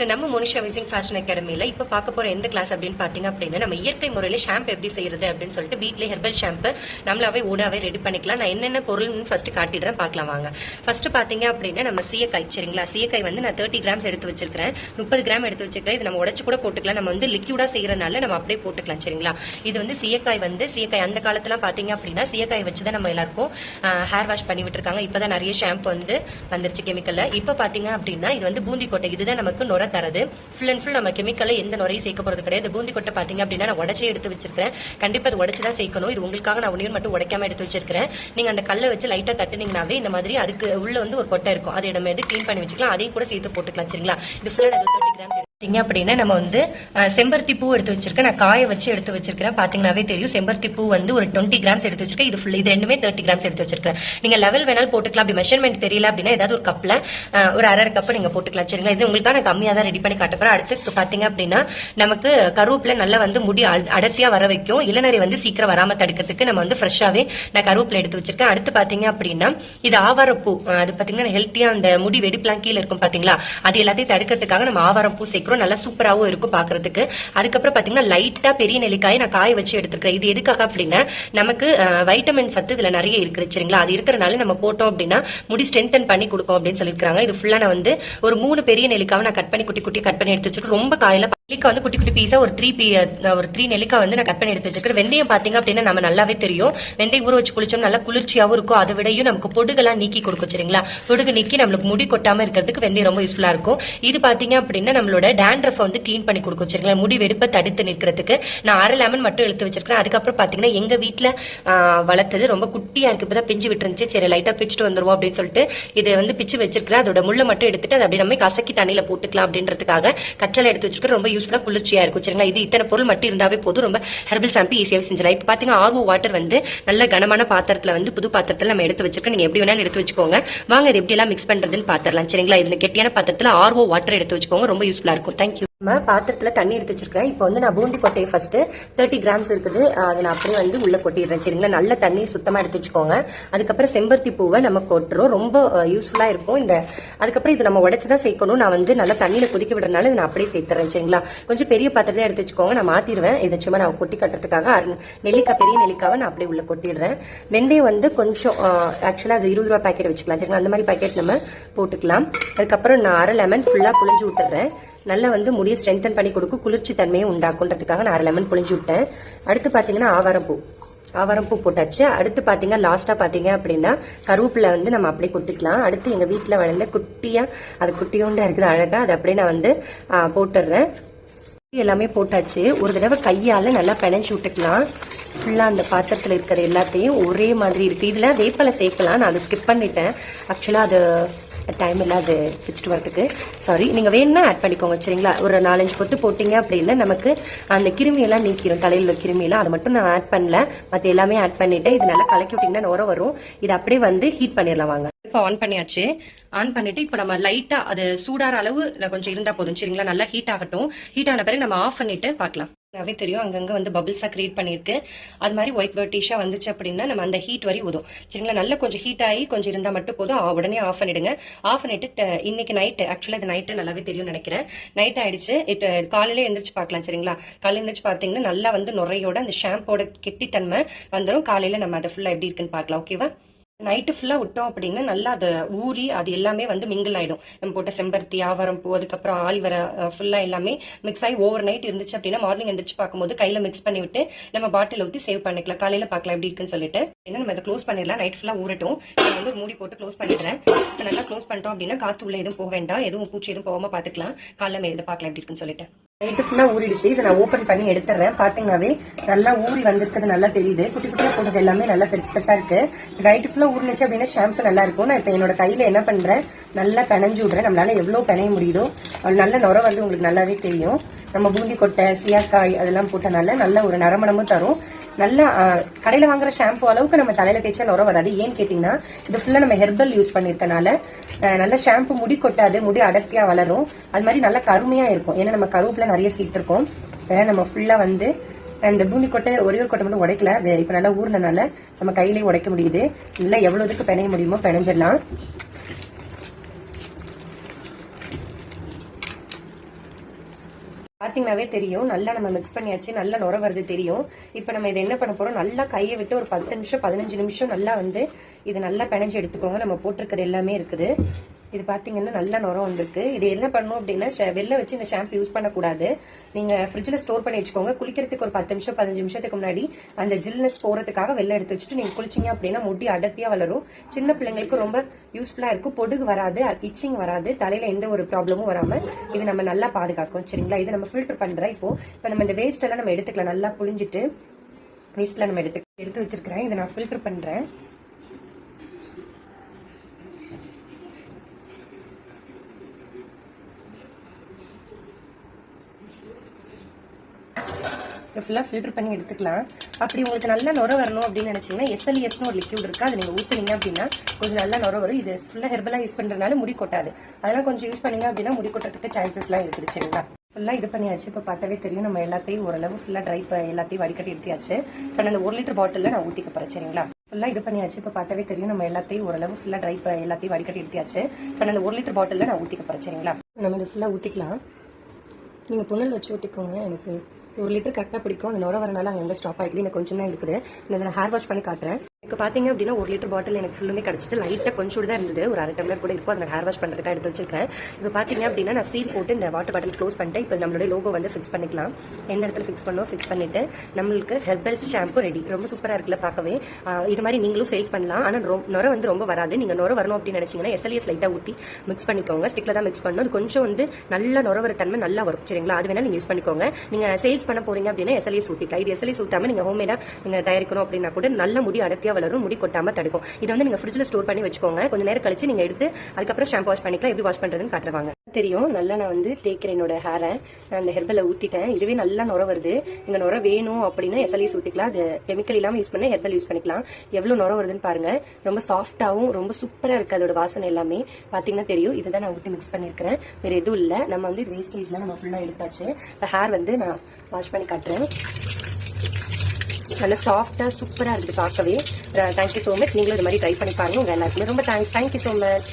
நம்ம Monisha wheezing fashion அகாடமியில இப்ப பார்க்க போற எந்த கிளாஸ் அப்படின்னு பாத்தீங்க அப்படின்னா நம்ம இயற்கை முறையில ஷாம்பு எப்படி செய்யறது அப்படின்னு சொல்லிட்டு வீட்லயே ஹெர்பல் ஷாம்பு நம்மளாவே ஊடாவே ரெடி பண்ணிக்கலாம். நான் என்னென்ன பொருள்னு ஃபர்ஸ்ட் காட்டிடுறேன், பார்க்கலாம் வாங்க. ஃபர்ஸ்ட் பாத்தீங்க அப்படின்னா நம்ம சீயக்காய், சரிங்களா? சீயக்காய் வந்து நான் 30 கிராம்ஸ் எடுத்து வச்சிருக்கேன், 30 கிராம் எடுத்து வச்சிருக்கேன். இது நம்ம உடச்சு கூட போட்டுக்கலாம், நம்ம வந்து லிக்யூடா செய்யறதுனால நம்ம அப்படியே போட்டுக்கலாம், சரிங்களா? இது வந்து சீயக்காய் அந்த காலத்துல பாத்தீங்க அப்படின்னா சீயக்காய் வச்சுதான் நம்ம எல்லாருக்கும் ஹேர் வாஷ் பண்ணி விட்டுருக்காங்க. இப்பதான் நிறைய ஷாம்பு வந்து வந்துருச்சு கெமிக்கல்ல. இப்ப பாத்தீங்க அப்படின்னா இது வந்து பூந்தி கொட்டை, இதுதான் நமக்கு நுர தரது. ஃபுல் அண்ட் ஃபுல் நம்ம கெமிக்கல்ல எந்த நுரையும் சேர்க்க போறது கிடையாது. பூந்தி கொட்டை பாத்தீங்க அப்படின்னா நான் உடச்சே எடுத்து வச்சிருக்கேன். கண்டிப்பா அது உடச்சுதான் சேர்க்கணும். இது உங்களுக்காக நான் ஒன்னியும் மட்டும் உடைக்காம எடுத்து வச்சிருக்கேன். நீங்க அந்த கல்லை வச்சு லைட்டா தட்டுனீங்கன்னாவே இந்த மாதிரி அதுக்கு உள்ள வந்து ஒரு கொட்டை இருக்கும், அதை நம்ம எடுத்து கிளீன் பண்ணி வச்சுக்கலாம். அதையும் கூட சேர்த்து போட்டுக்கலாம், சரிங்களா? இது ஃபுல்லா 30 கிராம்ஸ் அப்படின்னா நம்ம வந்து செம்பருத்தி பூ எடுத்து வச்சிருக்கேன். நான் காய வச்சு எடுத்து வச்சிருக்கேன். பாத்தீங்கன்னாவே தெரியும். செம்பருத்தி பூ வந்து ஒரு 20 கிராம்ஸ் எடுத்து வச்சிருக்கேன். இது ஃபுல், இது ரெண்டுமே 30 கிராம்ஸ் எடுத்து வச்சிருக்கேன். நீங்க லெவல் வேணாலும் போட்டுக்கலாம். அப்படி மெஷர்மெண்ட் தெரியல அப்படின்னா ஏதாவது ஒரு கப்ல ஒரு அரை கப் நீங்க போட்டுக்கலாம், சரிங்களா? இது உங்களுக்காக நான் கம்மியா தான் ரெடி பண்ணி காட்டுறேன். அடுத்து பாத்தீங்க அப்படின்னா நமக்கு கருவேப்பிலை நல்லா வந்து முடி அடர்த்தியா வர வைக்கும். இளநரை வந்து சீக்கிரம் வராம தடுக்கிறதுக்கு நம்ம வந்து ஃப்ரெஷ்ஷாவே நான் கருவேப்பிலை எடுத்து வச்சிருக்கேன். அடுத்து பாத்தீங்க அப்படின்னா இது ஆவாரப்பூ. அது பாத்தீங்கன்னா ஹெல்த்தியா அந்த முடி வெடிப்பெல்லாம் கீழே இருக்கும் பாத்தீங்களா, அது எல்லாத்தையும் தடுக்கிறதுக்காக நம்ம ஆவாரம் பூ சேர்க்கிறோம். நல்லா சூப்பராகவும் இருக்கும் பாக்குறதுக்கு. அதுக்கப்புறம் பாத்தீங்கன்னா லைட்டா பெரிய நெல்லிக்காயை நான் காய வச்சு எடுத்துக்கிறேன். இது எதுக்காக அப்படின்னா நமக்கு வைட்டமின் சத்து இதுல நிறைய இருக்கு, சரிங்களா? அது இருக்கிறனால நம்ம போட்டோம் அப்படின்னா முடி ஸ்ட்ரென்தன் பண்ணி கொடுக்கும் அப்படின்னு சொல்லிருக்காங்க. இது ஃபுல்லா நான் வந்து ஒரு 3 பெரிய நெல்லிக்காவை நான் கட் பண்ணி குட்டி கட் பண்ணி எடுத்து வச்சுட்டு, ரொம்ப காயில நெல்லிக்காய் வந்து குட்டி பீஸா ஒரு 3 நெல்லிக்காய் வந்து நான் கட் பண்ணி எடுத்து வச்சிருக்கேன். வெந்தயம் பாத்தீங்க அப்படின்னா நம்ம நல்லாவே தெரியும், வெந்தயம் ஊற வச்சு குளிச்சோம் நல்லா குளிர்ச்சியாவும் இருக்கும். அதை விடையும் நமக்கு பொடுகெல்லாம் நீக்கி கொடுக்கும், சரிங்களா? பொடுகு நீக்கி நம்மளுக்கு முடி கொட்டாம இருக்கிறதுக்கு வெந்தயம் ரொம்ப யூஸ்ஃபுல்லா இருக்கும். இது பாத்தீங்க அப்படின்னா நம்மளோட டேண்ட்ரஃப் வந்து கிளீன் பண்ணி கொடுக்கும், சரிங்களா? முடி வெடிப்பை தடுத்து நிற்கிறதுக்கு நான் 1/2 லெமன் மட்டும் எடுத்து வச்சிருக்கேன். அதுக்கப்புறம் பாத்தீங்கன்னா எங்க வீட்டுல வளர்த்தது ரொம்ப குட்டியா இருக்கு, இப்பதான் பிஞ்சு விட்டுருந்துச்சு. சரி லைட்டா பிச்சுட்டு வந்துருவோம் அப்படின்னு சொல்லிட்டு இது வந்து பிச்சு வச்சிருக்கேன். அதோட முள்ளை மட்டும் எடுத்துட்டு அதை அப்படி நம்ம கசக்கி தண்ணியில போட்டுக்கலாம் அப்படின்றதுக்காக கற்றாழை எடுத்து வச்சிருக்கேன். ரொம்ப யூஸ்ஃபுல்லா குளிர்ச்சியா இருக்கும், சரிங்களா? இது இத்தனை பொருள் மட்டும் இருந்தாவே போதும், ரொம்ப ஹெர்பல் ஷாம்பு ஈஸியாவே செஞ்சிடலாம். இப்ப பாத்தீங்கன்னா ஆர்ஓ வாட்டர் வந்து நல்ல கனமான பாத்திரத்துல வந்து புது பாத்திரத்துல நம்ம எடுத்து வச்சிருக்கோம். நீங்க எப்படி வேணாலும் எடுத்து வச்சுக்கோங்க. வாங்க இது எப்படி எல்லாம் மிக்ஸ் பண்றதுன்னு பாத்திரலாம், சரிங்களா? இதுல கெட்டியான பாத்திரத்துல ஆர்ஓ வாட்டர் எடுத்து வச்சுக்கோங்க, ரொம்ப யூஸ்ஃபுல்லா இருக்கும். தேங்க்யூ. நம்ம பாத்திரத்துல தண்ணி எடுத்து வச்சிருக்கேன். இப்போ வந்து நான் பூந்தி கொட்டையை ஃபர்ஸ்ட் 30 கிராம்ஸ் இருக்குது, அதை நான் அப்படியே வந்து உள்ள கொட்டிடுறேன், சரிங்களா? நல்ல தண்ணி சுத்தமா எடுத்து வச்சுக்கோங்க. அதுக்கப்புறம் செம்பருத்தி பூவை நம்ம கொட்டுறோம், ரொம்ப யூஸ்ஃபுல்லா இருக்கும். அதுக்கப்புறம் இது நம்ம உடைச்சுதான் சேர்க்கணும். நான் வந்து நல்லா தண்ணியில கொதிக்க விடுறதுனால நான் அப்படியே சேர்த்துறேன், சரிங்களா? கொஞ்சம் பெரிய பாத்திரத்தை எடுத்து வச்சுக்கோங்க. நான் மாத்திடுவேன். இதை சும்மா நான் கொட்டி கட்டுறதுக்காக நெல்லிக்காய், பெரிய நெல்லிக்காவை நான் அப்படியே உள்ள கொட்டிடுறேன். வெந்தயம் வந்து கொஞ்சம் ஆக்சுவலா அது 20 ரூபா பாக்கெட் வச்சுக்கலாம், சரிங்களா? அந்த மாதிரி பாக்கெட் நம்ம போட்டுக்கலாம். அதுக்கப்புறம் நான் 1/2 லெமன் ஃபுல்லா புளிஞ்சு விட்டுறேன். நல்லா வந்து முடியை ஸ்ட்ரென்தன் பண்ணி கொடுக்கும், குளிர்ச்சி தன்மையை உண்டாக்குன்றதுக்காக நான் 1/2 லெமன் புளிஞ்சு விட்டேன். அடுத்து பாத்தீங்கன்னா ஆவாரம்பூ போட்டாச்சு. அடுத்து பாத்தீங்கன்னா லாஸ்டா பாத்தீங்க அப்படின்னா கருவேப்பிலை வந்து நம்ம அப்படியே கொட்டிக்கலாம். அடுத்து எங்க வீட்டுல வளர்ந்த குட்டியா, அது குட்டியோண்டா இருக்குது அழகா, அதை அப்படியே நான் வந்து போட்டுடுறேன். எல்லாமே போட்டாச்சு. ஒரு தடவை கையால நல்லா பிணைஞ்சு விட்டுக்கலாம். ஃபுல்லா அந்த பாத்திரத்துல இருக்கிற எல்லாத்தையும் ஒரே மாதிரி இருக்கு. இதுல வேப்பலை சேர்க்கலாம், நான் அதை ஸ்கிப் பண்ணிட்டேன். ஆக்சுவலா அது டைம் இல்லை அது பிச்சுட்டு வரதுக்கு, சாரி. நீங்க வேணும்னா ஆட் பண்ணிக்கோங்க, சரிங்களா? ஒரு 4-5 கொத்து போட்டீங்க அப்படின்னா நமக்கு அந்த கிருமியெல்லாம் நீக்கிடும், தலையில் உள்ள கிருமியெல்லாம். அதை மட்டும் நான் ஆட் பண்ணல, மற்ற எல்லாமே ஆட் பண்ணிட்டேன். இது நல்லா கலக்கி விட்டீங்கன்னா நுர வரும். இது அப்படியே வந்து ஹீட் பண்ணிடலாம் வாங்க. இப்போ ஆன் பண்ணியாச்சு. ஆன் பண்ணிட்டு இப்போ நம்ம லைட்டா அது சூடாற அளவு கொஞ்சம் இருந்தா போதும், சரிங்களா? நல்லா ஹீட் ஆகட்டும். ஹீட் ஆன பிறகு நம்ம ஆஃப் பண்ணிட்டு பார்க்கலாம். நல்லாவே தெரியும் அங்கங்க வந்து பபிள்ஸா கிரியேட் பண்ணிருக்கு. அது மாதிரி ஒயிட் பர்டிஷா வந்துச்சு அப்படின்னா நம்ம அந்த ஹீட் வரை ஊதும், சரிங்களா? நல்லா கொஞ்சம் ஹீட் ஆகி கொஞ்சம் இருந்தா மட்டும் போதும். உடனே ஆஃப் பண்ணிடுங்க. ஆஃப் பண்ணிட்டு இன்னைக்கு நைட், ஆக்சுவலா இது நைட்டு நல்லாவே தெரியும் நினைக்கிறேன். நைட் ஆயிடுச்சு. காலையில எந்திரிச்சு பார்க்கலாம், சரிங்களா? காலையில எந்திரிச்சு பாத்தீங்கன்னா நல்லா வந்து நுரையோட அந்த ஷாம்போட கெட்டித்தன்மை வந்துடும். காலையில நம்ம அதை ஃபுல்லா எப்படி இருக்குன்னு பார்க்கலாம், ஓகேவா? நைட்டு ஃபுல்லா விட்டோம் அப்படின்னா நல்லா அதை ஊறி அது எல்லாமே வந்து மிங்கிள் ஆயிடும். நம்ம போட்ட செம்பருத்தி, ஆவாரம் பூ, அதுக்கப்புறம் ஆலிவரை ஃபுல்லா எல்லாமே மிக்ஸ் ஆகி ஓவர் நைட் இருந்துச்சு அப்படின்னா மார்னிங் எந்திரிச்சு பார்க்கும்போது கையில மிக்ஸ் பண்ணி விட்டு நம்ம பாட்டில் ஊற்றி சேவ் பண்ணிக்கலாம். காலையில பார்க்கலாம் எப்படி இருக்குன்னு சொல்லிட்டு. ஏன்னா நம்ம இதை க்ளோஸ் பண்ணிடலாம். நைட் ஃபுல்லா ஊறட்டும். நான் வந்து ஒரு மூடி போட்டு க்ளோஸ் பண்ணிடுறேன். நல்லா க்ளோஸ் பண்ணிட்டோம் அப்படின்னா காத்து உள்ள எதுவும் போக வேண்டாம், எதுவும் பூச்சி எதுவும் போகாம பாத்துக்கலாம். காலைல இதை பார்க்கலாம் எப்படி இருக்குன்னு சொல்லிட்டு. நைட்டு ஃபுல்லா ஊறிடுச்சு. இதை நான் ஓப்பன் பண்ணி எடுத்துறேன். பாத்தீங்கன்னாவே நல்லா ஊறி வந்திருக்கிறது நல்லா தெரியுது. குட்டி குட்டியா போட்டது எல்லாமே நல்லா பெருசா இருக்கு. நைட்டு ஃபுல்லா ஊறினுச்சு அப்படின்னா ஷாம்பு நல்லா இருக்கும். நான் இப்ப என்னோட கையில என்ன பண்றேன், நல்லா பிணைஞ்சு விடுறேன். நம்மளால எவ்வளவு பிணைய முடியுதோ நல்ல நுர வந்து உங்களுக்கு நல்லாவே தெரியும். நம்ம பூந்தி கொட்டை, சீயாக்காய் அதெல்லாம் போட்டனால நல்ல ஒரு நரமணமும் தரும். நல்லா கடையில வாங்குற ஷாம்பு அளவுக்கு நம்ம தலையில தேய்ச்சா நுர வராது. ஏன்னு கேட்டீங்கன்னா இது ஃபுல்லா நம்ம ஹெர்பல் யூஸ் பண்ணிருக்கனால நல்ல ஷாம்பு முடி கொட்டாது, முடி அடர்த்தியா வளரும். அது மாதிரி நல்லா கருமையா இருக்கும். ஏன்னா நம்ம கருவேப்பில நிறைய சேர்த்திருக்கோம். நம்ம ஃபுல்லா வந்து இந்த பூந்தி கொட்டை ஒரே ஒரு கொட்டை மட்டும் உடைக்கல, இப்ப நல்லா ஊர்னனால நம்ம கையிலேயே உடைக்க முடியுது. நல்லா எவ்வளவுக்கு பிணைய முடியுமோ பிணைஞ்சிடலாம். பாத்தீங்கன்னாவே தெரியும், நல்லா நம்ம மிக்ஸ் பண்ணியாச்சு, நல்லா நுர வருது தெரியும். இப்போ நம்ம இதை என்ன பண்ண போறோம், நல்லா கையை விட்டு ஒரு 10 நிமிஷம் 15 நிமிஷம் நல்லா வந்து இது நல்லா பிணைஞ்சு எடுத்துக்கோங்க. நம்ம போட்டிருக்கிறது எல்லாமே இருக்குது. இது பாத்தீங்கன்னா நல்லா நுரம் வந்திருக்கு. இது என்ன பண்ணணும் அப்படின்னா, வெளில வச்சு இந்த ஷாம்பு யூஸ் பண்ணக்கூடாது. நீங்க ஃப்ரிட்ஜில் ஸ்டோர் பண்ணி வச்சுக்கோங்க. குளிக்கிறதுக்கு ஒரு 10 நிமிஷம் 15 நிமிஷத்துக்கு முன்னாடி அந்த ஜில்னஸ் போறதுக்காக வெளில எடுத்து வச்சுட்டு நீங்க குளிச்சிங்க அப்படின்னா முடி அடர்த்தியா வளரும். சின்ன பிள்ளைங்களுக்கு ரொம்ப யூஸ்ஃபுல்லா இருக்கும். பொடுகு வராது, இச்சிங் வராது, தலையில எந்த ஒரு ப்ராப்ளமும் வராம இது நம்ம நல்லா பாதுகாக்கும். சரிங்களா, இது நம்ம ஃபில்டர் பண்றேன். இப்போ நம்ம இந்த வேஸ்ட் எல்லாம் நம்ம எடுத்துக்கலாம். நல்லா புளிஞ்சிட்டு வேஸ்ட்ல நம்ம எடுத்து வச்சிருக்கிறேன். இதை நான் ஃபில்டர் பண்றேன். ஃபுல்லாக ஃபில்டர் பண்ணி எடுத்துக்கலாம். அப்படி உங்களுக்கு நல்லா நுர வரணும் அப்படின்னு நினைச்சீங்கன்னா SLESன்னு ஒரு லிக்யூட் இருக்கு, அது நீங்க ஊத்துனீங்க அப்படின்னா கொஞ்சம் நல்லா நுர வரும். இது ஃபுல்லாக ஹெர்பலா யூஸ் பண்றதுனால முடி கொட்டாது. அதெல்லாம் கொஞ்சம் யூஸ் பண்ணீங்க அப்படின்னா முடி கொட்டுறதுக்கு சான்சஸ்லாம் இருக்குது. சரிங்களா, ஃபுல்லாக இது பண்ணியாச்சு. இப்போ பார்த்தாவே தெரியும் நம்ம எல்லாத்தையும் ஓரளவு ஃபுல்லாக ட்ரை எல்லாத்தையும் வடிகட்டி எடுத்தியாச்சு. இப்போ அந்த 1 லிட்டர் பாட்டிலில் நான் ஊற்றிக்க போறேன். சரிங்களா, ஃபுல்லாக இது பண்ணியாச்சு. இப்போ பார்த்தாவே தெரியும் நம்ம எல்லாத்தையும் ஓரளவு ஃபுல்லாக ட்ரை எல்லாத்தையும் வடிகட்டி எடுத்தியாச்சு. இப்போ அந்த 1 லிட்டர் பாட்டிலில் நான் ஊற்றிக்க போறேன். சரிங்களா, நம்ம இது ஃபுல்லாக ஊற்றிக்கலாம். நீங்கள் புனல் வச்சு ஊற்றிக்கோங்க. எனக்கு 1 லிட்டர் கரெக்டாக பிடிக்கும். அந்த நுர வரனால அங்கே ஸ்டாப் ஆகிடுது. எனக்கு கொஞ்சம் தான் இருக்குது. நான் ஹேர் வாஷ் பண்ணி காட்டுறேன். இப்போ பார்த்தீங்க அப்படின்னா 1 லிட்டர் பாட்டில் எனக்கு ஃபுல்லுமே கிடச்சிச்சு. லைட்டாக கொஞ்சம் தான் இருந்தது, ஒரு 1/2 டம்ளர் கூட இருக்கும். அதை ஹேர் வாஷ் பண்ணுறதுக்காக எடுத்து வச்சிருக்கேன். இப்போ பார்த்தீங்க அப்படின்னா நான் சீல் போட்டு இந்த வாட்டர் பாட்டில் க்ளோஸ் பண்ணிட்டு இப்போ நம்மளோட லோகோ வந்து ஃபிக்ஸ் பண்ணிக்கலாம். எந்த இடத்துல ஃபிக்ஸ் பண்ணோம் ஃபிக்ஸ் பண்ணிட்டு நம்மளுக்கு ஹெர்பல்ஸ் ஷாம்பு ரெடி. ரொம்ப சூப்பராக இருக்குல்ல பார்க்கவே. இது மாதிரி நீங்களும் சேல்ஸ் பண்ணலாம். ஆனால் நுர வந்து ரொம்ப வராது. நீங்கள் நுர வரணும் அப்படின்னு நினைச்சீங்கன்னா SLES லைட்டாக ஊற்றி மிக்ஸ் பண்ணிக்கோங்க. ஸ்டிக்கில் தான் மிக்ஸ் பண்ணணும். அது கொஞ்சம் வந்து நல்லா நுர வர தன்மை நல்லா வரும். சரிங்களா, அது வேணா நீங்கள் யூஸ் பண்ணிக்கோங்க. நீங்கள் சேல்ஸ் பண்ண போறீங்க அப்படின்னா SLES ஊற்றிக்கலாம். இது SLES ஊற்றாமல் நீங்கள் ஹோம்மேடாக நீங்கள் தயாரிக்கணும் அப்படின்னா கூட நல்ல முடி அடர்த்தியாக வளரும், முடி கொட்டாமல் தடுக்கும். இதை வந்து நீங்க ஃப்ரிட்ஜில் ஸ்டோர் பண்ணி வச்சுக்கோங்க. கொஞ்சம் நேரம் கழிச்சு நீங்க எடுத்து அதுக்கப்புறம் ஷாம்பு வாஷ் பண்ணிக்கலாம். எப்படி வாஷ் பண்றதுன்னு காட்டுவாங்க. தெரியும், நல்லா நான் வந்து தேய்க்கிறேன் என்னோட ஹேரை. நான் அந்த ஹெர்பலை ஊத்திட்டேன். இதுவே நல்லா நுர வருது. நீங்க நுர வேணும் அப்படின்னா SLES ஊத்திக்கலாம். அது கெமிக்கல் இல்லாம யூஸ் பண்ண ஹெர்பல் யூஸ் பண்ணிக்கலாம். எவ்வளவு நுர வருதுன்னு பாருங்க. ரொம்ப சாஃப்டாவும் ரொம்ப சூப்பரா இருக்கு. அதோட வாசனை எல்லாமே பாத்தீங்கன்னா தெரியும். இதுதான் நான் ஊற்றி மிக்ஸ் பண்ணிருக்கிறேன். வேற எதுவும் இல்லை. நம்ம வந்து வேஸ்டேஜ்லாம் நம்ம ஃபுல்லா எடுத்தாச்சு. ஹேர் வந்து நான் வாஷ் பண்ணி காட்டுறேன். நல்லா சாஃப்டா சூப்பரா இருக்குது பார்க்கவே. Thank you so much. நீங்களும் இது மாதிரி ட்ரை பண்ணி பாருங்க. உங்க எல்லாருக்குமே ரொம்ப தேங்க்யூ ஸோ மச்.